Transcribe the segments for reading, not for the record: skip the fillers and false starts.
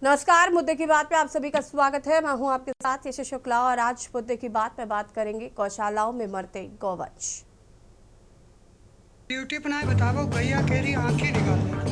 नमस्कार, मुद्दे की बात पे आप सभी का स्वागत है। मैं हूं आपके साथ यश शुक्ला और आज मुद्दे की बात पे बात करेंगे गौशालाओं में मरते गौवंश। ड्यूटी बनाए बताओ गैया केरी आंखें निकाल दे।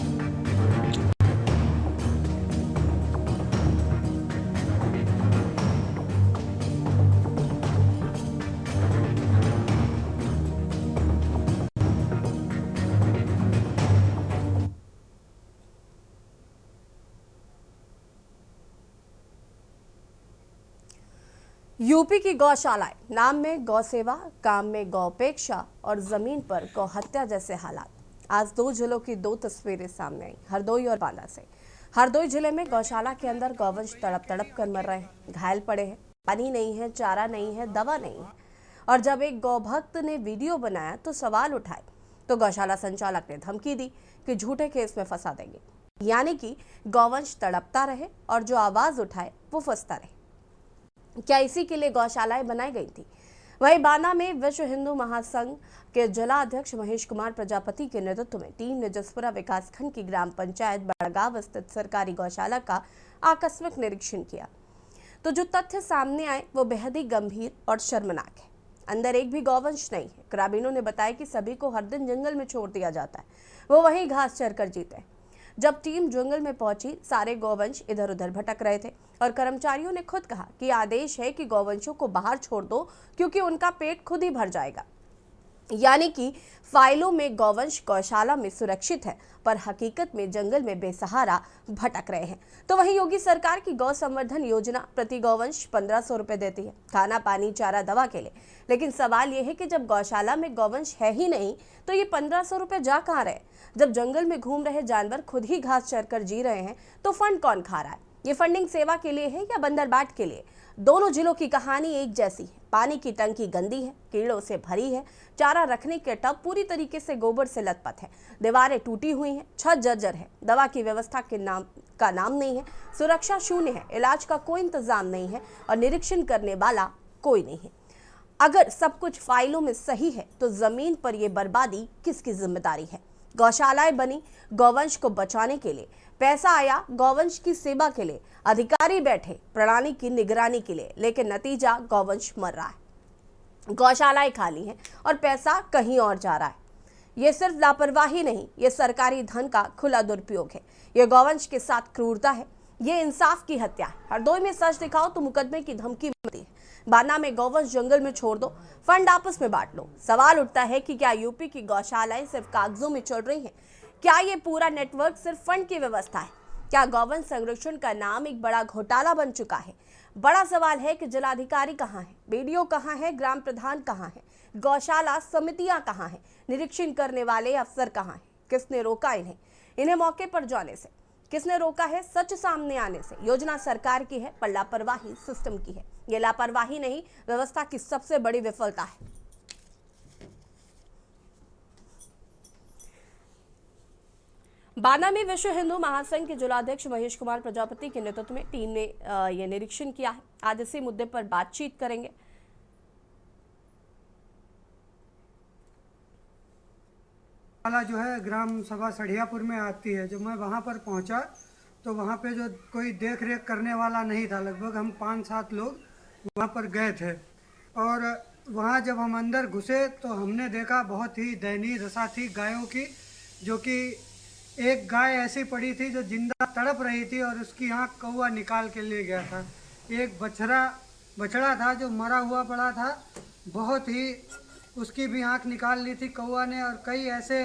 यूपी की गौशालाएं, नाम में गौ सेवा, काम में गौपेक्षा और जमीन पर गौ हत्या जैसे हालात। आज दो जिलों की दो तस्वीरें सामने आई, हरदोई और बांदा से। हरदोई जिले में गौशाला के अंदर गौवंश तड़प तड़प कर मर रहे हैं, घायल पड़े हैं। पानी नहीं है, चारा नहीं है, दवा नहीं है। और जब एक गौ भक्त ने वीडियो बनाया तो सवाल उठाए, तो गौशाला संचालक ने धमकी दी कि झूठे केस में फंसा देंगे, यानी कि गौवंश तड़पता रहे और जो आवाज उठाए वो फंसता रहे। क्या इसी के लिए गौशालाएं बनाई गई थी? वहीं बांदा में विश्व हिंदू महासंघ के जिला अध्यक्ष महेश कुमार प्रजापति के नेतृत्व में टीम ने जसपुरा विकासखंड की ग्राम पंचायत बड़गांव स्थित सरकारी गौशाला का आकस्मिक निरीक्षण किया। तो जो तथ्य सामने आए वो बेहद ही गंभीर और शर्मनाक है। अंदर एक भी गौवंश नहीं है। ग्रामीणों ने बताया कि सभी को हर दिन जंगल में छोड़ दिया जाता है, वो वहीं घास चरकर जीते हैं। जब टीम जंगल में पहुंची, सारे गौवंश इधर उधर भटक रहे थे और कर्मचारियों ने खुद कहा कि आदेश है कि गौवंशों को बाहर छोड़ दो क्योंकि उनका पेट खुद ही भर जाएगा। यानी कि फाइलों में गौवंश गौशाला में सुरक्षित है, पर हकीकत में जंगल में बेसहारा भटक रहे हैं। तो वहीं योगी सरकार की गौ संवर्धन योजना प्रति गौवंश 1500 रुपए देती है, खाना पानी चारा दवा के लिए। लेकिन सवाल यह है कि जब गौशाला में गौवंश है ही नहीं तो ये 1500 रुपए जा कहाँ रहे? जब जंगल में घूम रहे जानवर खुद ही घास चरकर जी रहे हैं तो फंड कौन खा रहा है? ये फंडिंग सेवा के लिए है या बंदरबाट के लिए? दोनों जिलों की कहानी एक जैसी है। पानी की टंकी गंदी है, कीड़ों से भरी है, चारा रखने के टब पूरी तरीके से गोबर से लथपथ है, दीवारें टूटी हुई हैं, छत जर्जर है, दवा की व्यवस्था के नाम नहीं है, सुरक्षा शून्य है, इलाज का कोई इंतजाम नहीं है और निरीक्षण करने वाला कोई नहीं है। अगर सब कुछ फाइलों में सही है तो जमीन पर यह बर्बादी किसकी जिम्मेदारी है? गौशालाएं बनी गौवंश को बचाने के लिए, पैसा आया गौवंश की सेवा के लिए, अधिकारी बैठे प्रणाली की निगरानी के लिए, लेकिन नतीजा गौवंश मर रहा है, गौशालाएं खाली हैं और पैसा कहीं और जा रहा है। ये सिर्फ लापरवाही नहीं, ये सरकारी धन का खुला दुरुपयोग है, ये गौवंश के साथ क्रूरता है, ये इंसाफ की हत्या है। हरदोई में सच दिखाओ तो मुकदमे की धमकी मिलती है, बांदा में गौवंश जंगल में छोड़ दो, फंड आपस में बांट लो। सवाल उठता है कि क्या यूपी की गौशालाएं सिर्फ कागजों में चल रही हैं? क्या ये पूरा नेटवर्क सिर्फ फंड की व्यवस्था है? क्या गौवंश संरक्षण का नाम एक बड़ा घोटाला बन चुका है? बड़ा सवाल है कि जिलाधिकारी कहाँ है, बीडीओ कहाँ है, ग्राम प्रधान कहाँ है, गौशाला समितियां कहाँ हैं, निरीक्षण करने वाले अफसर कहाँ हैं? किसने रोका इन्हें मौके पर जाने से? किसने रोका है सच सामने आने से? योजना सरकार की है पर लापरवाही सिस्टम की है। ये लापरवाही नहीं, व्यवस्था की सबसे बड़ी विफलता है। बांदा में विश्व हिंदू महासंघ के जिलाध्यक्ष महेश कुमार प्रजापति के नेतृत्व में टीम ने यह निरीक्षण किया है। आज इसी मुद्दे पर बातचीत करेंगे। जो है ग्राम सभा सढ़ियापुर में आती है। जब मैं वहाँ पर पहुँचा तो वहाँ पे जो कोई देख रेख करने वाला नहीं था। लगभग हम 5-7 लोग वहाँ पर गए थे और वहाँ जब हम अंदर घुसे तो हमने देखा बहुत ही दयनीय दशा थी गायों की, जो कि एक गाय ऐसी पड़ी थी जो जिंदा तड़प रही थी और उसकी आँख कौवा निकाल के ले गया था। एक बछड़ा था जो मरा हुआ पड़ा था, बहुत ही उसकी भी आंख निकाल ली थी कौवा ने। और कई ऐसे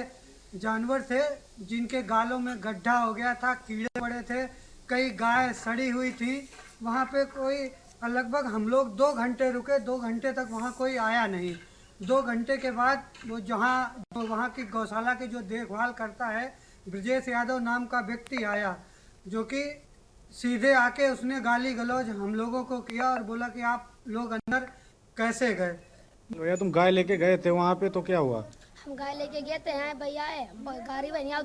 जानवर थे जिनके गालों में गड्ढा हो गया था, कीड़े पड़े थे, कई गाय सड़ी हुई थी। वहाँ पे कोई लगभग हम लोग 2 घंटे रुके, 2 घंटे तक वहाँ कोई आया नहीं। 2 घंटे के बाद वो वहाँ की गौशाला की जो देखभाल करता है ब्रजेश यादव नाम का व्यक्ति आया, जो कि सीधे आके उसने गाली गलौज हम लोगों को किया और बोला कि आप लोग अंदर कैसे गए। भैया तुम गाय लेके गए थे वहाँ पे, तो क्या हुआ? हम गाय लेके गए थे, हैं भैया गाड़ी बनिया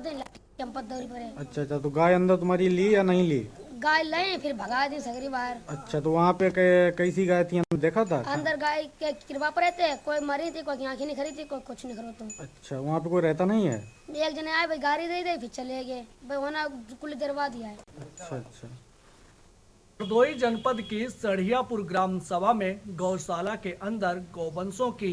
चंपत दौरी पर। अच्छा, तो गाय अंदर तुम्हारी ली या नहीं ली? गाय लाए फिर भगा दी सगरी बाहर। अच्छा, तो वहाँ पे कैसी गाय थी, अंदर देखा था? अंदर गाय के कृपा पर रहते, कोई मरी थी, कोई आंखें नहीं खरी थी, कोई कुछ नहीं करो तुम। अच्छा, वहाँ पे कोई रहता नहीं है? एक जने आए भाई गाड़ी दे दे फिर चले गए भाई, होना कुल दरवा दिया है। अच्छा, हरदोई जनपद की सढ़ियापुर ग्राम सभा में गौशाला के अंदर गौवंशों की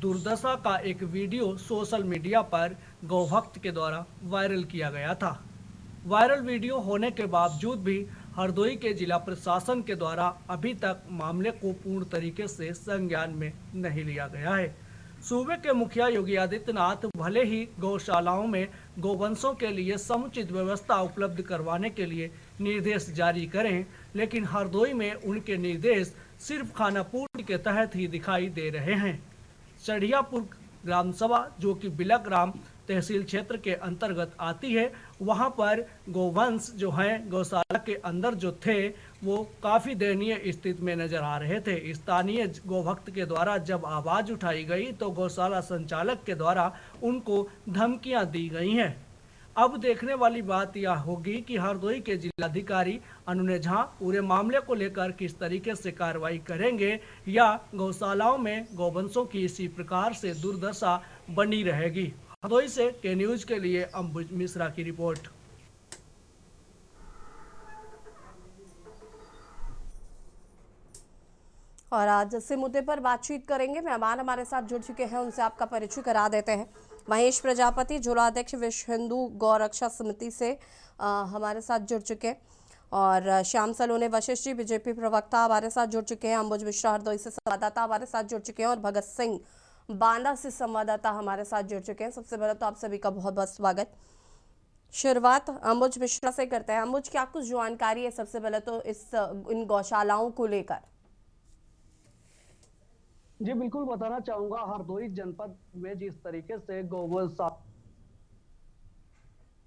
दुर्दशा का एक वीडियो सोशल मीडिया पर गौभक्त के द्वारा वायरल किया गया था। वायरल वीडियो होने के बावजूद भी हरदोई के जिला प्रशासन के द्वारा अभी तक मामले को पूर्ण तरीके से संज्ञान में नहीं लिया गया है। सूबे के मुखिया योगी आदित्यनाथ भले ही गौशालाओं में गौवंशों के लिए समुचित व्यवस्था उपलब्ध करवाने के लिए निर्देश जारी करें, लेकिन हरदोई में उनके निर्देश सिर्फ खानापूर्ति के तहत ही दिखाई दे रहे हैं। सढ़ियापुर ग्राम सभा जो कि बिलकराम तहसील क्षेत्र के अंतर्गत आती है, वहां पर गौवंश जो हैं गौशाला के अंदर जो थे वो काफ़ी दयनीय स्थिति में नजर आ रहे थे। स्थानीय गौभक्त के द्वारा जब आवाज़ उठाई गई तो गौशाला संचालक के द्वारा उनको धमकियां दी गई हैं। अब देखने वाली बात यह होगी कि हरदोई के जिलाधिकारी अनुनय झा पूरे मामले को लेकर किस तरीके से कार्रवाई करेंगे या गौशालाओं में गौवंशों की इसी प्रकार से दुर्दशा बनी रहेगी। हरदोई से के न्यूज के लिए अंबुज मिश्रा की रिपोर्ट। और आज इसी मुद्दे पर बातचीत करेंगे। मेहमान हमारे साथ जुड़ चुके हैं, उनसे आपका परिचय करा देते हैं। महेश प्रजापति जिलाध्यक्ष विश्व हिंदू गौरक्षा समिति से हमारे साथ जुड़ चुके हैं, और श्याम सलोने वशिष्ठ जी बीजेपी प्रवक्ता हमारे साथ जुड़ चुके हैं। अंबुज मिश्रा हरदोई से संवाददाता हमारे साथ जुड़ चुके हैं, और भगत सिंह बांदा से संवाददाता हमारे साथ जुड़ चुके हैं। सबसे पहले तो आप सभी का बहुत बहुत स्वागत। शुरुआत अंबुज मिश्रा से करते हैं। अंबुज, क्या कुछ जानकारी है सबसे पहले तो इन गौशालाओं को लेकर? जी बिल्कुल बताना चाहूंगा, हरदोई जनपद में जिस तरीके से गौवंश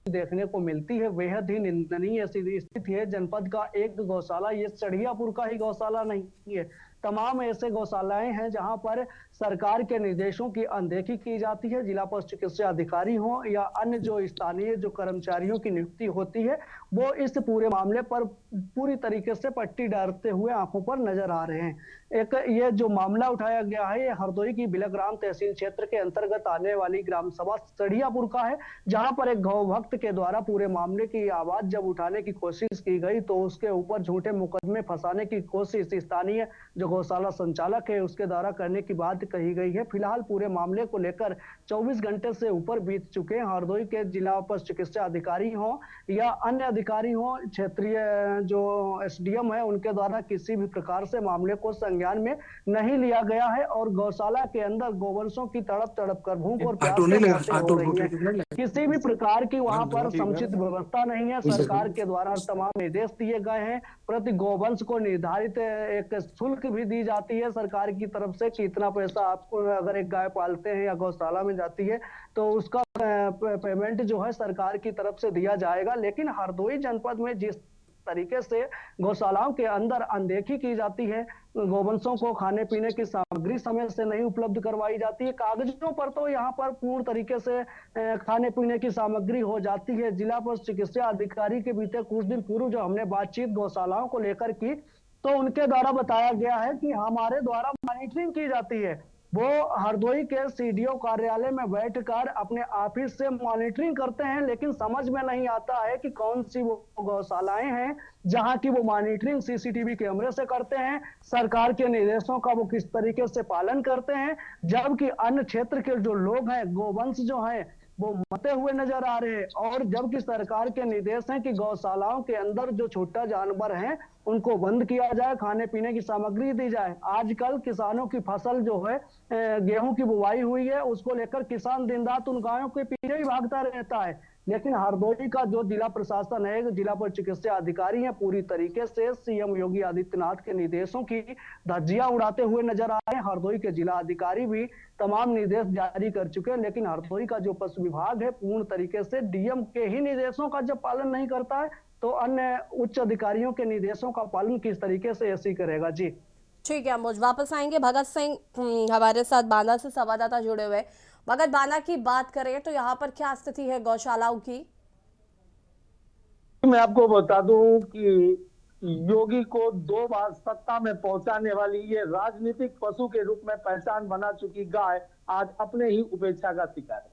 देखने को मिलती है बेहद ही निंदनीय स्थिति है। जनपद का एक गौशाला, ये सढ़ियापुर का ही गौशाला नहीं है, तमाम ऐसे गौशालाएं हैं जहां पर सरकार के निर्देशों की अनदेखी की जाती है। जिला पशु चिकित्सा अधिकारी हो या अन्य जो स्थानीय जो कर्मचारियों की नियुक्ति होती है, वो इस पूरे मामले पर पूरी तरीके से पट्टी डालते हुए आंखों पर नजर आ रहे हैं। एक ये जो मामला उठाया गया है, ये हरदोई की बिलकराम तहसील क्षेत्र के अंतर्गत आने वाली ग्राम सभा सढ़ियापुर का है, जहां पर एक गौ भक्त के द्वारा पूरे मामले की आवाज जब उठाने की कोशिश की गई तो उसके ऊपर झूठे मुकदमे फंसाने की कोशिश स्थानीय जो गौशाला संचालक है उसके द्वारा करने की बात कही गई है। फिलहाल पूरे मामले को लेकर 24 घंटे से ऊपर बीत चुके हैं। हरदोई के जिला पशु चिकित्सा अधिकारी हो या अन्य अधिकारी हो, क्षेत्रीय जो एसडीएम है, उनके द्वारा किसी भी प्रकार से मामले को संज्ञान में नहीं लिया गया है, और गौशाला के अंदर गौवंशों की तड़प कर भूख और प्यास से मौतें हो रही है। किसी भी प्रकार की वहां पर समुचित व्यवस्था नहीं है। सरकार के द्वारा तमाम निर्देश दिए गए हैं, प्रति गौवंश को निर्धारित एक शुल्क भी दी जाती है सरकार की तरफ से कि इतना पैसा आपको अगर एक गाय पालते हैं या गौशाला में जाती है तो उसका पेमेंट जो है सरकार की तरफ से दिया जाएगा। लेकिन हरदोई जनपद में जिस तरीके से गौशालाओं के अंदर अनदेखी की जाती है, गौवंशों को खाने पीने की सामग्री समय से नहीं उपलब्ध करवाई जाती है, कागजों पर तो यहाँ पर पूर्ण तरीके से खाने पीने की सामग्री हो जाती है। जिला पशु चिकित्सा अधिकारी के बीते कुछ दिन पूर्व जो हमने बातचीत गौशालाओं को लेकर की तो उनके द्वारा बताया गया है कि हमारे द्वारा मॉनिटरिंग की जाती है। वो हरदोई के सीडीओ कार्यालय में बैठकर अपने ऑफिस से मॉनिटरिंग करते हैं, लेकिन समझ में नहीं आता है कि कौन सी वो गौशालाएं हैं जहां की वो मॉनिटरिंग सीसीटीवी कैमरे से करते हैं, सरकार के निर्देशों का वो किस तरीके से पालन करते हैं, जबकि अन्य क्षेत्र के जो लोग हैं, गोवंश जो हैं, वो मरते हुए नजर आ रहे हैं। और जबकि सरकार के निर्देश हैं कि गौशालाओं के अंदर जो छोटा जानवर हैं उनको बंद किया जाए, खाने पीने की सामग्री दी जाए। आजकल किसानों की फसल जो है गेहूं की बुवाई हुई है, उसको लेकर किसान दिन रात उन गायों के पीछे ही भागता रहता है। लेकिन हरदोई का जो जिला प्रशासन है, जिला पर चिकित्सा अधिकारी है, पूरी तरीके से सीएम योगी आदित्यनाथ के निर्देशों की धज्जियां उड़ाते हुए नजर आ रहे हैं। हरदोई के जिला अधिकारी भी तमाम निर्देश जारी कर चुके हैं, लेकिन हरदोई का जो पशु विभाग है पूर्ण तरीके से डीएम के ही निर्देशों का जब पालन नहीं करता है तो अन्य उच्च अधिकारियों के निर्देशों का पालन किस तरीके से ऐसे ही करेगा। जी ठीक है, हम वापस आएंगे। भगत सिंह हमारे साथ बांदा से संवाददाता जुड़े हुए। भगत, बांदा की बात करें तो यहाँ पर क्या स्थिति है गौशालाओं की? मैं आपको बता दूं कि योगी को 2 बार सत्ता में पहुंचाने वाली ये राजनीतिक पशु के रूप में पहचान बना चुकी गाय आज अपने ही उपेक्षा का शिकार है।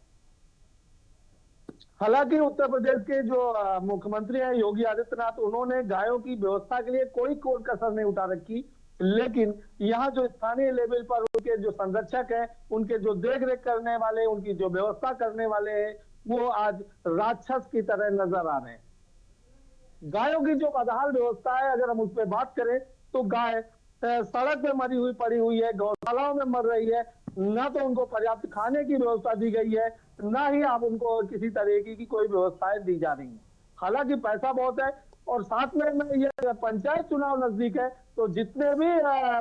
हालांकि उत्तर प्रदेश के जो मुख्यमंत्री हैं योगी आदित्यनाथ, उन्होंने गायों की व्यवस्था के लिए कोई कसर नहीं उठा रखी, लेकिन यहाँ जो स्थानीय लेवल पर उनके जो संरक्षक हैं, उनके जो देख रेख करने वाले, उनकी जो व्यवस्था करने वाले हैं, वो आज राक्षस की तरह नजर आ रहे हैं। गायों की जो बदहाल व्यवस्था है, अगर हम उस पर बात करें तो गाय सड़क पे मरी हुई पड़ी हुई है, गौशालाओं में मर रही है, ना तो उनको पर्याप्त खाने की व्यवस्था दी गई है, ना ही आप उनको किसी तरीके की कोई व्यवस्थाएं दी जा रही हैं। हालांकि पैसा बहुत है, और साथ में ये पंचायत चुनाव नजदीक है, तो जितने भी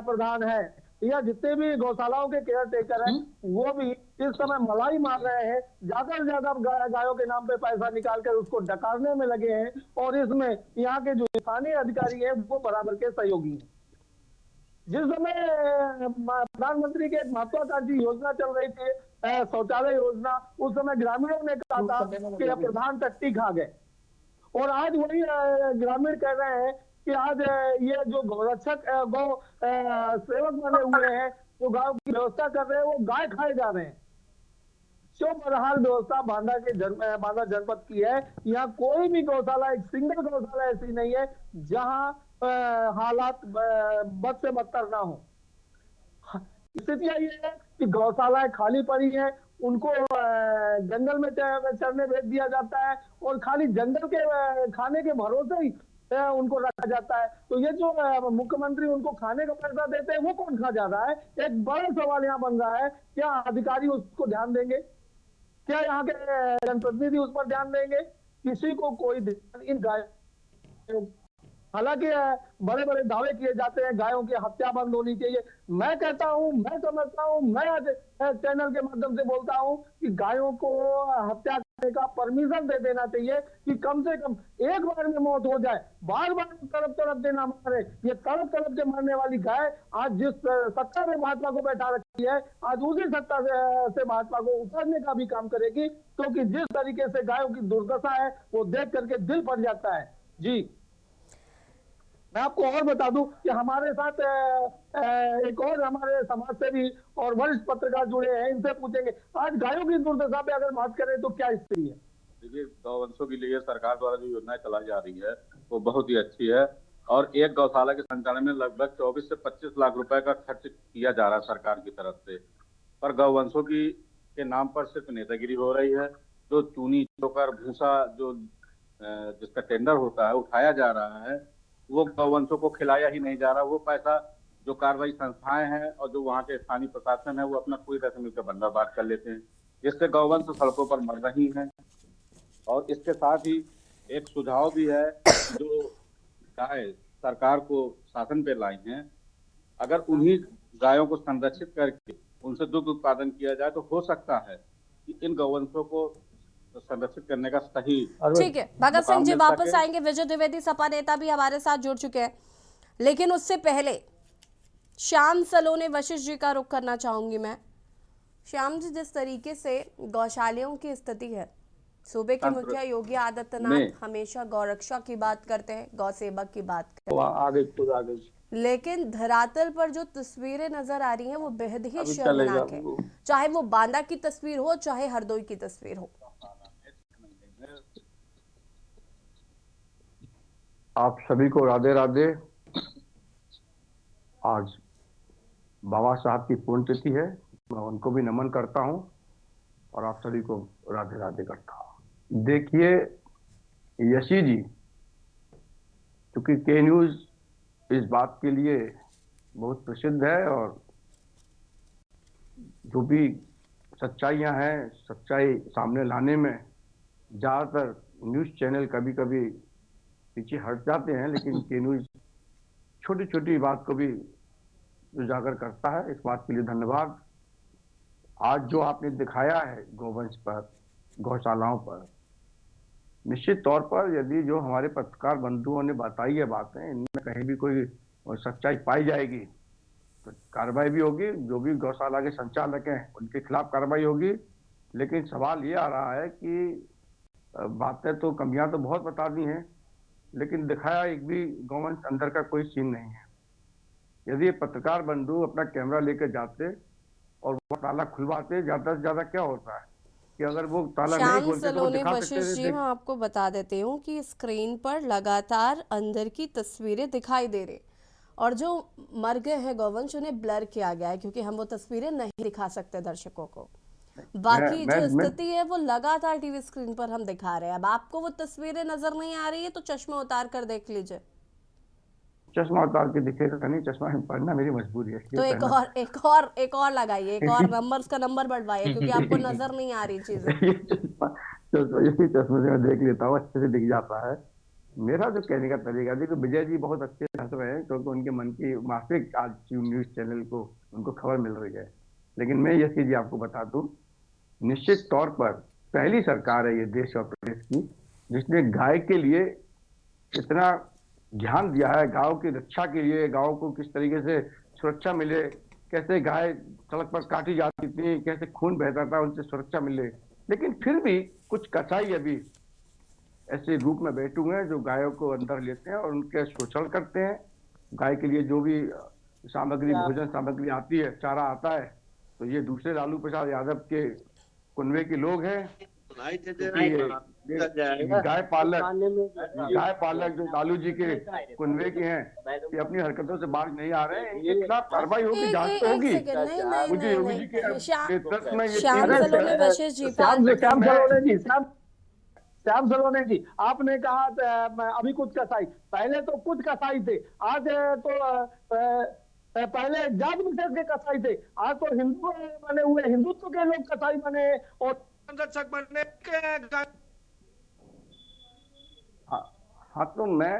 प्रधान हैं या जितने भी गौशालाओं के केयर टेकर हैं, वो भी इस समय मलाई मार रहे हैं, ज्यादा से ज्यादा गायों के नाम पे पैसा निकालकर उसको डकारने में लगे हैं, और इसमें यहाँ के जो स्थानीय अधिकारी हैं वो बराबर के सहयोगी हैं। जिस समय प्रधानमंत्री की एक महत्वाकांक्षी योजना चल रही थी, शौचालय योजना, उस समय ग्रामीणों ने कहा था कि प्रधान टट्टी खा गए, और आज वही ग्रामीण कह रहे हैं कि आज ये जो गौरक्षक गौ सेवक बने हुए हैं, जो गांव की व्यवस्था कर रहे हैं, वो गाय खाए जा रहे हैं। जो बहरहाल व्यवस्था बांदा जनपद की है, यहाँ कोई भी गौशाला, एक सिंगल गौशाला ऐसी नहीं है जहां हालात बद से बदतर ना हो। स्थितियां ये है कि गौशालाएं खाली पड़ी है, उनको जंगल में चरने भेज दिया जाता है, और खाली जंगल के खाने के भरोसे ही उनको रखा जाता है। तो ये जो मुख्यमंत्री उनको खाने का पैसा देते हैं, वो कौन खा जा रहा है? एक बड़ा सवाल यहाँ बन रहा है, क्या अधिकारी उसको ध्यान देंगे? क्या यहाँ के जनप्रतिनिधि उस पर ध्यान देंगे? किसी को कोई ध्यान इन गायों। हालांकि बड़े बड़े दावे किए जाते हैं गायों की हत्या बंद होनी चाहिए। मैं कहता हूं, मैं समझता हूं, मैं आज चैनल के माध्यम से बोलता हूं कि गायों को हत्या करने का परमिशन दे देना चाहिए, कि कम से कम एक बार में मौत हो जाए, बार बार तड़प तड़प देना मारे। ये तड़प तड़प के मरने वाली गाय आज जिस सत्ता में भाजपा को बैठा रखी है, आज उसी सत्ता से भाजपा को उतारने का भी काम करेगी, क्योंकि जिस तरीके से गायों की दुर्दशा है वो देख करके दिल फट जाता है। जी, मैं आपको और बता दूं कि हमारे साथ एक और हमारे समाज सेवी और वरिष्ठ पत्रकार जुड़े हैं, इनसे पूछेंगे आज गायों की दुर्दशा पे अगर बात करें तो क्या स्थिति है? देखिए, गौवंशों के लिए सरकार द्वारा जो योजनाएं चलाई जा रही है वो बहुत ही अच्छी है, और एक गौशाला के संचालन में लगभग 24 से 25 लाख रुपए का खर्च किया जा रहा है सरकार की तरफ से। पर गौवंशों की के नाम पर सिर्फ नेतागिरी हो रही है। जो चूनी चोकर भूसा जो जिसका टेंडर होता है उठाया जा रहा है, वो गौवंशों को खिलाया ही नहीं जा रहा। वो पैसा जो कार्रवाई संस्थाएं हैं और जो वहाँ के स्थानीय प्रशासन है, वो अपना पूरी तरह से मिलकर बंदोबस्त कर लेते हैं, जिससे गौवंश सड़कों पर मर रही हैं। और इसके साथ ही एक सुझाव भी है जो गाय सरकार को शासन पे लाई हैं, अगर उन्हीं गायों को संरक्षित करके उनसे दुग्ध उत्पादन किया जाए तो हो सकता है कि इन गौवंशों को संरक्षित करने का सही। ठीक है, भगत सिंह जी वापस आएंगे। विजय द्विवेदी सपा नेता भी हमारे साथ जुड़ चुके हैं, लेकिन उससे पहले श्याम सलोने वशिष्ठ जी का रुख करना चाहूंगी मैं। श्याम जी, जिस तरीके से गौशालाओं की स्थिति है, सूबे के मुखिया योगी आदित्यनाथ हमेशा गौरक्षा की बात करते हैं, गौ सेवक की बात करते हैं, लेकिन धरातल पर जो तस्वीरें नजर आ रही हैं वो बेहद ही शर्मनाक है। चाहे वो बांदा की तस्वीर हो, चाहे हरदोई की तस्वीर हो। आप सभी को राधे राधे। आज बाबा साहब की पुण्यतिथि है, मैं उनको भी नमन करता हूं और आप सभी को राधे राधे करता हूं। देखिए यशी जी, क्योंकि के न्यूज इस बात के लिए बहुत प्रसिद्ध है, और जो भी सच्चाइयां हैं, सच्चाई सामने लाने में ज्यादातर न्यूज चैनल कभी कभी पीछे हट जाते हैं, लेकिन के न्यूज छोटी छोटी बात को भी उजागर करता है। इस बात के लिए धन्यवाद। आज जो आपने दिखाया है गौवंश पर, गौशालाओं पर, निश्चित तौर पर यदि जो हमारे पत्रकार बंधुओं ने बताई है बातें, इनमें कहीं भी कोई सच्चाई पाई जाएगी तो कार्रवाई भी होगी। जो भी गौशाला के संचालक हैं उनके खिलाफ कार्रवाई होगी। लेकिन सवाल ये आ रहा है कि बातें तो, कमियां तो बहुत बता दी हैं, लेकिन दिखाया एक भी गौवंश अंदर का कोई सीन नहीं है। यदि पत्रकार बंधु अपना कैमरा लेकर जाते और वो ताला खुलवाते, ज्यादा से ज्यादा क्या होता है कि अगर वो ताला नहीं श्याम खोलते तो वो सलोनी दिखा वशिष्ठ सकते जी, थे। मैं आपको बता देती हूँ कि स्क्रीन पर लगातार अंदर की तस्वीरें दिखाई दे रही और जो मर गए हैं गौवंश उन्हें ब्लर किया गया है क्योंकि हम वो तस्वीरें नहीं दिखा सकते दर्शकों को। बाकी जो मैं स्थिति है वो लगातार टीवी स्क्रीन पर हम दिखा रहे हैं। अब आपको वो तस्वीरें नजर नहीं आ रही है तो चश्मा उतार कर देख लीजिए। चश्मा उतार के दिखेगा नहीं, चश्मा पढ़ना मेरी मजबूरी है तो इसलिए पहना। एक और लगाइए, एक और नंबर्स का नंबर बढ़वाइए क्योंकि आपको नजर नहीं आ रही चीजें। ये यही चश्मे से मैं देख लेता हूँ, अच्छे से दिख जाता है। मेरा जो कहने का तरीका, देखो विजय जी बहुत अच्छे हंस रहे हैं क्योंकि उनके मन की माफिक आज न्यूज चैनल को उनको खबर मिल रही है। लेकिन मैं ये चीज आपको बता दूं, निश्चित तौर पर पहली सरकार है ये देश और प्रदेश की जिसने गाय के लिए इतना ध्यान दिया है, गांव की रक्षा के लिए, गांव को किस तरीके से सुरक्षा मिले, कैसे गाय सड़क पर काटी जाती थी, कैसे खून बहता था, उनसे सुरक्षा मिले। लेकिन फिर भी कुछ कसाई अभी ऐसे रूप में बैठे हुए हैं जो गायों को अंदर लेते हैं और उनके शोषण करते हैं। गाय के लिए जो भी सामग्री, भोजन सामग्री आती है, चारा आता है, तो ये दूसरे लालू प्रसाद यादव के कुनवे के लोग हैं। गाय पालक जो लालू जी के कुनवे के हैं, ये अपनी हरकतों से बाहर नहीं आ रहे हैं। इनके खिलाफ कार्रवाई होगी, जांच तो होगी। मुझे योगी जी के नेतृत्व में ये श्याम सलोनी वशिष्ठ जी, श्याम सलोनी जी, आपने कहा अभी कुछ कसाई, पहले तो कुछ कसाई थे, आज तो पहले जात विशेष के कसाई थे, आज तो हिंदू बने हुए, हिंदुत्व के लोग कसाई बने और संरक्षक बने। हाँ तो मैं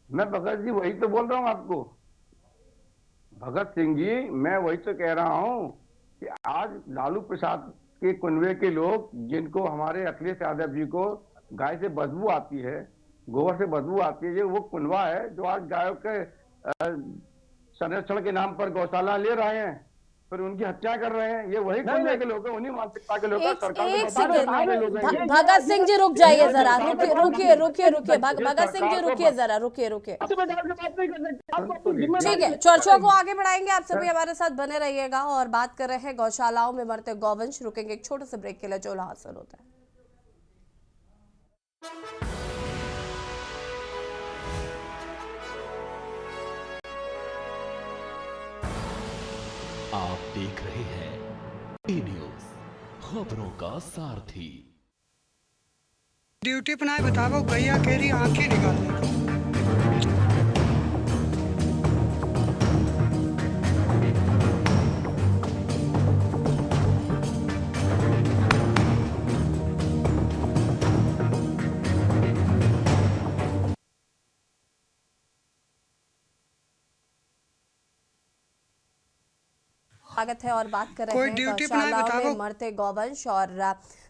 भगत जी वही तो बोल रहा हूँ आपको, भगत सिंह जी, मैं वही तो कह रहा हूँ कि आज लालू प्रसाद के कुनवे के लोग, जिनको हमारे अखिलेश यादव जी को गाय से बदबू आती है, गोबर से बदबू आती है, वो कुनवा है जो आज गायों के संरक्षण के नाम पर गौशाला ले रहे हैं, फिर उनकी हत्या कर रहे हैं। ये वही कुनवे के लोग हैं, उन्हीं मानसिकता के लोग हैं। भगत सिंह जी रुक जाइए जरा, रुकिए भगत सिंह जी रुकिए जरा, रुकिए। ठीक है, चर्चा को आगे बढ़ाएंगे। आप सभी हमारे साथ बने रहिएगा और बात कर रहे हैं गौशालाओं में मरते गौवंश। रुकेंगे एक छोटे से ब्रेक के लिए, जो हासिल होता है। आप देख रहे हैं ई न्यूज़, खबरों का सारथी। ड्यूटी पर आए बताओ, गैया केरी आंखें निकाल ली। स्वागत है और बात कर रहे हैं गौशालाओं में मरते गौवंश। और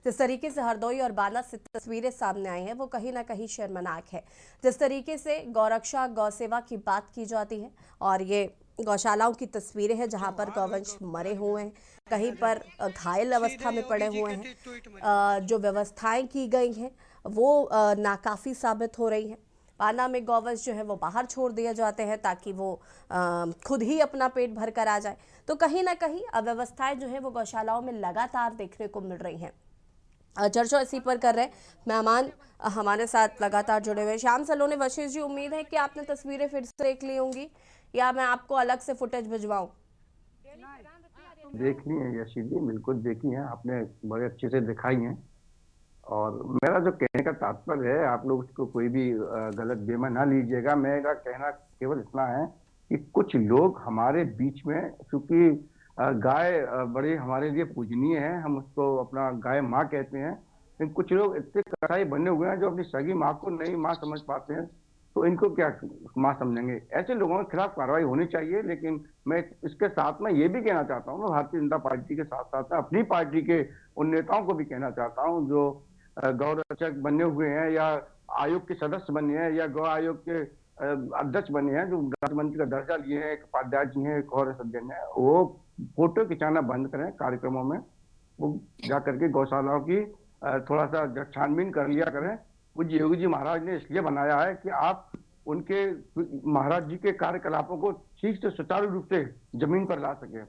जिस तरीके से हरदोई और बांदा से तस्वीरें सामने आई हैं वो कहीं ना कहीं शर्मनाक है। जिस तरीके से गौरक्षा गौसेवा की बात की जाती है और ये गौशालाओं की तस्वीरें हैं जहां पर गौवंश मरे हुए हैं, कहीं पर घायल अवस्था में पड़े हुए हैं। जो व्यवस्थाएं की गई हैं वो नाकाफी साबित हो रही हैं। बांदा में गौवंश जो है वो बाहर छोड़ दिए जाते हैं ताकि वो खुद ही अपना पेट भर कर आ जाए। तो कहीं ना कहीं अव्यवस्थाएं जो है वो गौशालाओं में लगातार देखने को मिल रही हैं। चर्चा इसी पर कर रहे हैं मेहमान हमारे साथ लगातार जुड़े हुए। श्याम सलोनी वशिष्ठ जी, उम्मीद है कि आपने तस्वीरें फिर से देख ली होंगी या मैं आपको अलग से फुटेज भिजवाऊं? देख ली है यशी जी, बिल्कुल देखी है आपने, बड़े अच्छे से दिखाई हैं। और मेरा जो कहने का तात्पर्य है, आप लोग उसको कोई भी गलत बेमा ना लीजिएगा। मेरा कहना केवल इतना है कि कुछ लोग हमारे बीच में, चूंकि गाय बड़ी हमारे लिए पूजनीय है, हम उसको अपना गाय माँ कहते हैं, लेकिन कुछ लोग इतने कसाई बने हुए हैं जो अपनी सगी माँ को नहीं माँ समझ पाते हैं, तो इनको क्या माँ समझेंगे? ऐसे लोगों के खिलाफ कार्रवाई होनी चाहिए। लेकिन मैं इसके साथ में ये भी कहना चाहता हूँ, भारतीय जनता पार्टी के साथ साथ में अपनी पार्टी के उन नेताओं को भी कहना चाहता हूँ जो गौ रक्षक बने हुए हैं या आयोग के सदस्य बने हैं या गौ आयोग के अध्यक्ष बने हैं, जो मंत्री का दर्जा लिए हैं, एक उपाध्याय जी हैं, एक और सज्जन है, वो फोटो खिंचाना बंद करें कार्यक्रमों में। वो जा करके गौशालाओं की थोड़ा सा छानबीन कर लिया करें। पूज्य योगी जी महाराज ने इसलिए बनाया है कि आप उनके महाराज जी के कार्यकलापों को ठीक से सुचारू रूप से जमीन पर ला सके।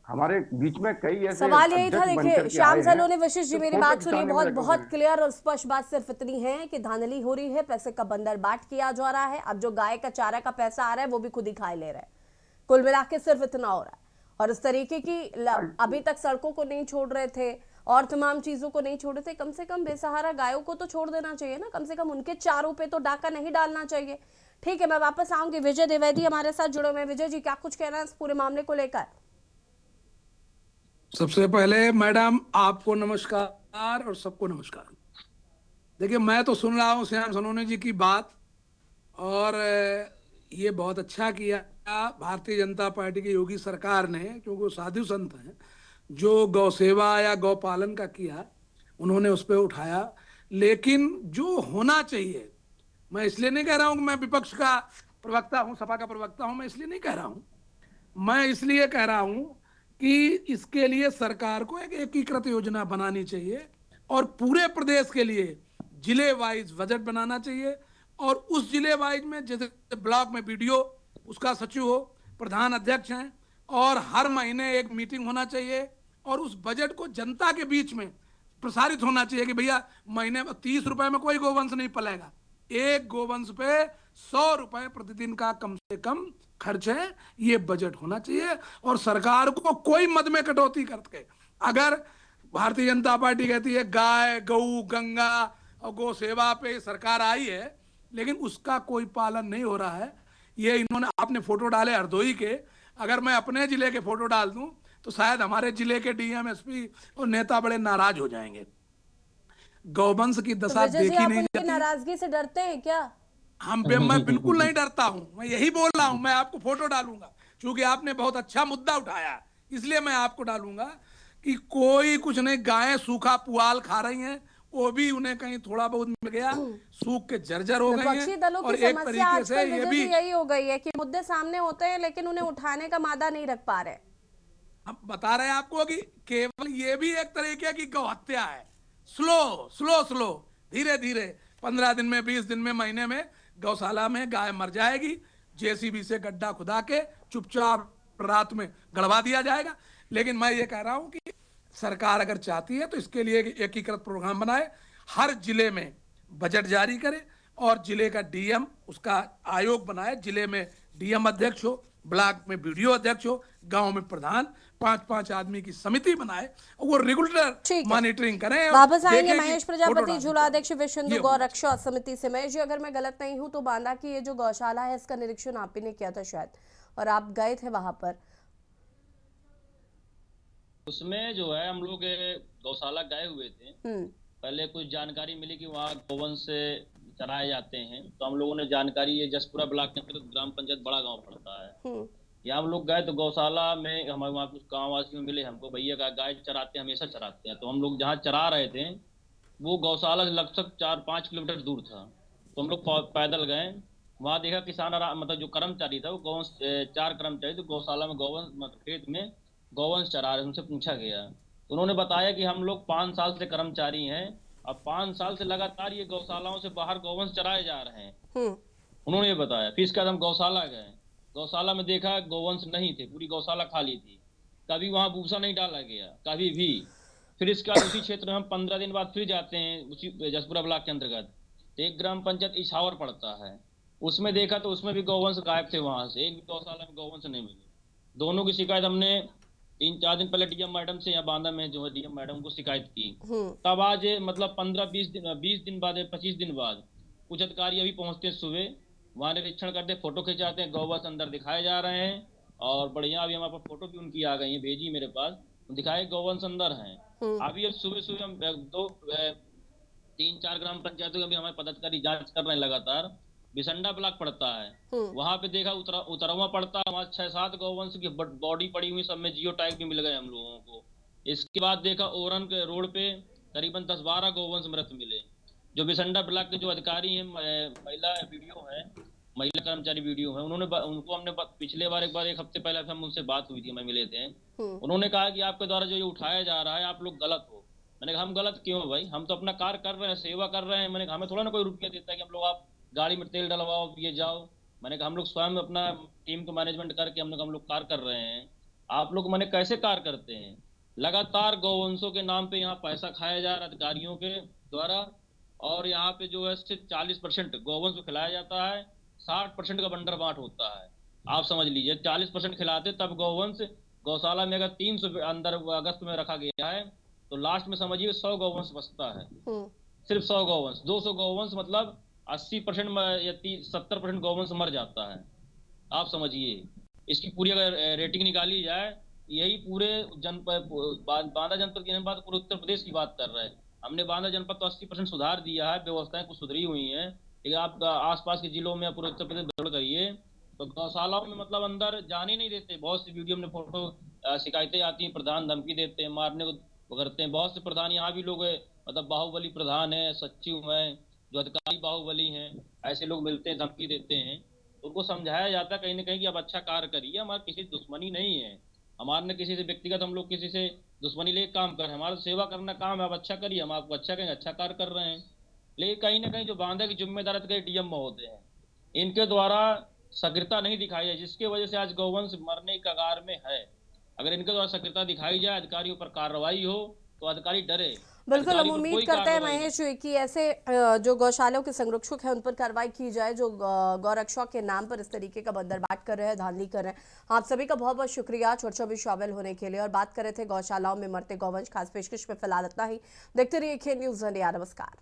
हमारे बीच में कई ऐसे सवाल यही था। अध्यक्ष बनकर देखिए के श्याम आए हैं सलोने वशिष्ठ जी, जो मेरी फोटो बात सुनिए, खिंचाने में बहुत लगे हुए बहुत हैं। क्लियर और स्पष्ट बात सिर्फ इतनी है कि धांधली हो रही है, पैसे का बंदर बाट किया जा रहा है। अब जो गाय का चारा का पैसा आ रहा है वो भी खुद ही खाए ले रहा है। कुल मिला के सिर्फ इतना हो रहा है। और इस तरीके की अभी तक सड़कों को नहीं छोड़ रहे थे और तमाम चीजों को नहीं छोड़ रहे थे। कम से कम बेसहारा गायों को तो छोड़ देना चाहिए ना, कम से कम उनके चारों पे तो डाका नहीं डालना चाहिए। ठीक है, मैं वापस आऊंगी। विजय द्विवेदी हमारे साथ जुड़े हुए हैं। विजय जी, क्या कुछ कहना है इस पूरे मामले को लेकर? सबसे पहले मैडम आपको नमस्कार और सबको नमस्कार। देखिए, मैं तो सुन रहा हूँ श्याम सलोने जी की बात, और ये बहुत अच्छा किया भारतीय जनता पार्टी की योगी सरकार ने, क्योंकि वो साधु संत हैं, जो गौ सेवा या गौ पालन का किया, उन्होंने उस पर उठाया। लेकिन जो होना चाहिए, मैं इसलिए नहीं कह रहा हूँ कि मैं विपक्ष का प्रवक्ता हूँ, सपा का प्रवक्ता हूँ, मैं इसलिए नहीं कह रहा हूँ। मैं इसलिए कह रहा हूँ कि इसके लिए सरकार को एक एकीकृत योजना बनानी चाहिए और पूरे प्रदेश के लिए जिले वाइज बजट बनाना चाहिए। और उस जिले वाइज में, जैसे ब्लॉक में बीडीओ, उसका सचिव हो, प्रधान अध्यक्ष हैं, और हर महीने एक मीटिंग होना चाहिए और उस बजट को जनता के बीच में प्रसारित होना चाहिए कि भैया महीने में 30 रुपए में कोई गोवंश नहीं पलेगा। एक गोवंश पे 100 रुपए प्रतिदिन का कम से कम खर्च है, ये बजट होना चाहिए। और सरकार को कोई मद में कटौती करके, अगर भारतीय जनता पार्टी कहती है गाय, गऊ, गंगा और गौ सेवा पे सरकार आई है, लेकिन उसका कोई पालन नहीं हो रहा है। ये इन्होंने, आपने फोटो डाले हरदोई के, अगर मैं अपने जिले के फोटो डाल दूं तो शायद हमारे जिले के डीएम, एसपी और नेता बड़े नाराज हो जाएंगे। गौवंश की दशा देखी नहीं जाती। नाराजगी से डरते हैं क्या? मैं बिल्कुल नहीं डरता हूं, मैं यही बोल रहा हूं। मैं आपको फोटो डालूंगा, क्योंकि आपने बहुत अच्छा मुद्दा उठाया, इसलिए मैं आपको डालूंगा कि कोई कुछ नहीं, गायें सूखा पुआल खा रही हैं, वो भी उन्हें कहीं थोड़ा बहुत मिल गया, सूख के जर्जर हो गई हैं। दलों और की एक समस्या तरीके से ये भी यही हो गई है कि मुद्दे सामने होते हैं लेकिन उन्हें उठाने का मादा नहीं रख पा रहे। हम बता रहे हैं आपको कि केवल ये भी एक तरीके की गौ हत्या है। स्लो धीरे धीरे 15 दिन में, 20 दिन में, महीने में गौशाला में गाय मर जाएगी। जेसीबी से गड्ढा खुदा के चुपचाप रात में गड़वा दिया जाएगा। लेकिन मैं ये कह रहा हूं कि सरकार अगर चाहती है तो इसके लिए एकीकृत प्रोग्राम बनाए, हर जिले में बजट जारी करे और जिले का डीएम, उसका आयोग बनाए, जिले में डीएम अध्यक्ष हो, ब्लॉक में बीडीओ अध्यक्ष हो, गांव में प्रधान, 5-5 आदमी की समिति बनाए और वो रेगुलर मॉनिटरिंग करें। वापस आएंगे महेश प्रजापति, झूला अध्यक्ष विश्व हिंदू गौ रक्षा समिति से। महेश जी, अगर मैं गलत नहीं हूं तो बांदा की ये जो गौशाला है, इसका निरीक्षण आप ही ने किया था शायद, और आप गए थे वहां पर। उसमें जो है हम लोग गौशाला गए हुए थे। पहले कुछ जानकारी मिली कि वहाँ गोवंश से चराए जाते हैं, तो हम लोगों ने जानकारी, ये जसपुरा ब्लॉक के अंतर्गत ग्राम पंचायत बड़ा गांव पड़ता है, यहाँ हम लोग गए तो गौशाला में हमारे वहाँ कुछ गाँव वासियों मिले हमको, भैया का गाय चराते हैं, हमेशा चराते हैं। तो हम लोग जहाँ चरा रहे थे वो गौशाला से लगभग 4-5 किलोमीटर दूर था, तो हम लोग पैदल गए। वहाँ देखा किसान मतलब जो कर्मचारी था वो गौवंश 4 कर्मचारी तो गौशाला में गौवंश मतलब खेत में गौवंश चरा रहे। उनसे पूछा गया तो उन्होंने बताया कि हम लोग 5 साल से कर्मचारी हैं, अब 5 साल से लगातार ये गौशालाओं से बाहर गौवंश चराए जा रहे हैं। उन्होंने ये बताया। फिर इसके बाद हम गौशाला गए, गौशाला में देखा गौवंश नहीं थे, पूरी गौशाला खाली थी, कभी वहाँ भूसा नहीं डाला गया कभी भी। फिर इसके बाद उसी क्षेत्र में हम 15 दिन बाद फिर जाते हैं, उसी जसपुरा ब्लॉक के अंतर्गत एक ग्राम पंचायत इछावर पड़ता है, उसमें देखा तो उसमें भी गौवंश गायब थे, वहां से एक भी गौशाला में गौवंश नहीं मिले। दोनों की शिकायत हमने 3-4 दिन पहले डीएम मैडम से, यहाँ बांदा में जो है डीएम मैडम को शिकायत की। तब आज मतलब 15-20 दिन बाद, 25 दिन बाद कुछ अधिकारी अभी पहुंचते हैं सुबह, वहाँ निरीक्षण करते, फोटो खिंचाते हैं, गौवंश अंदर दिखाए जा रहे हैं और बढ़िया अभी हमारे पास फोटो भी उनकी आ गई है, भेजी मेरे पास, दिखाए गौवंश अंदर हैं। अभी अब सुबह हम 3-4 ग्राम पंचायतों के भी हमारे पदाधिकारी जांच कर रहे हैं लगातार। बिसंडा ब्लॉक पड़ता है, वहां पे देखा उतरवा पड़ता है, वहाँ 6-7 गौवंश की बॉडी पड़ी हुई, सब में जियो टैग भी मिल गए हम लोगों को। इसके बाद देखा ओरन के रोड पे करीबन 10-12 गौवंश मृत मिले। जो बिसंडा ब्लॉक के जो अधिकारी हैं, महिला वीडियो है, महिला कर्मचारी वीडियो है, उनको हमने पिछले बार एक हफ्ते पहले हम उनसे बात हुई थी, हमें मिले थे, उन्होंने कहा कि आपके द्वारा जो ये उठाया जा रहा है आप लोग गलत हो। मैंने कहा हम गलत क्यों भाई, हम तो अपना कार्य कर रहे हैं, सेवा कर रहे हैं। मैंने कहा हमें थोड़ा ना कोई रुपया देता है कि हम लोग आप गाड़ी में तेल डलवाओ ये जाओ। मैंने कहा हम लोग स्वयं अपना टीम को मैनेजमेंट करके हम लोग कार्य कर रहे हैं। आप लोग मैंने कैसे कार्य करते हैं? लगातार गौवंशों के नाम पे यहाँ पैसा खाया जा रहा है अधिकारियों के द्वारा, और यहाँ पे जो है सिर्फ 40% गौवंश को खिलाया जाता है, 60% का बंडर बांट होता है। आप समझ लीजिए 40% खिलाते तब गौवंश गौशाला में अगर 300 अंदर अगस्त में रखा गया है तो लास्ट में समझिए 100 गौवंश बचता है, सिर्फ 100 गौवंश। 200 गौवंश मतलब 80% या 70% गौवंश मर जाता है। आप समझिए इसकी पूरी अगर रेटिंग निकाली जाए, यही पूरे जनपद बांदा जनपद की बात, पूरे उत्तर प्रदेश की बात कर रहे हैं। हमने बांदा जनपद तो 80% सुधार दिया है, व्यवस्थाएं कुछ सुधरी हुई हैं, लेकिन आप आसपास के जिलों में पूरे उत्तर प्रदेश दौड़ करिए तो गौशालाओं में मतलब अंदर जाने नहीं देते। बहुत सी वीडियो में फोटो शिकायतें आती हैं, प्रधान धमकी देते हैं, मारने को करते हैं। बहुत से प्रधान यहाँ भी लोग मतलब बाहुबली प्रधान है, सचिव हैं, जो अधिकारी बाहुबली हैं, ऐसे लोग मिलते हैं, धमकी देते हैं। उनको समझाया जाता है कहीं ना कहीं कि आप अच्छा कार्य करिए, हमारा किसी दुश्मनी नहीं है, हमारे न किसी से व्यक्तिगत हम लोग किसी से दुश्मनी लेके काम कर रहे हैं, हमारा सेवा करना काम है, आप अच्छा करिए, हम आपको अच्छा कहेंगे, अच्छा कार्य कर रहे हैं। लेकिन कहीं ना कहीं जो बांदा की जिम्मेदार डीएम महोदय हैं, इनके द्वारा सक्रियता नहीं दिखाई है, जिसकी वजह से आज गौवंश मरने के कगार में है। अगर इनके द्वारा सक्रियता दिखाई जाए, अधिकारियों पर कार्रवाई हो तो अधिकारी डरे। बिल्कुल, हम उम्मीद करते हैं महेश कि ऐसे जो गौशालाओं के संरक्षक हैं उन पर कार्रवाई की जाए जो गौरक्षा के नाम पर इस तरीके का बंदरबाट कर रहे हैं, धांधली कर रहे हैं। आप सभी का बहुत बहुत शुक्रिया चर्चा में शामिल होने के लिए। और बात कर रहे थे गौशालाओं में मरते गौवंश, खास पेशकश में फिलहाल इतना ही। देखते रहिए KN News इंडिया। नमस्कार।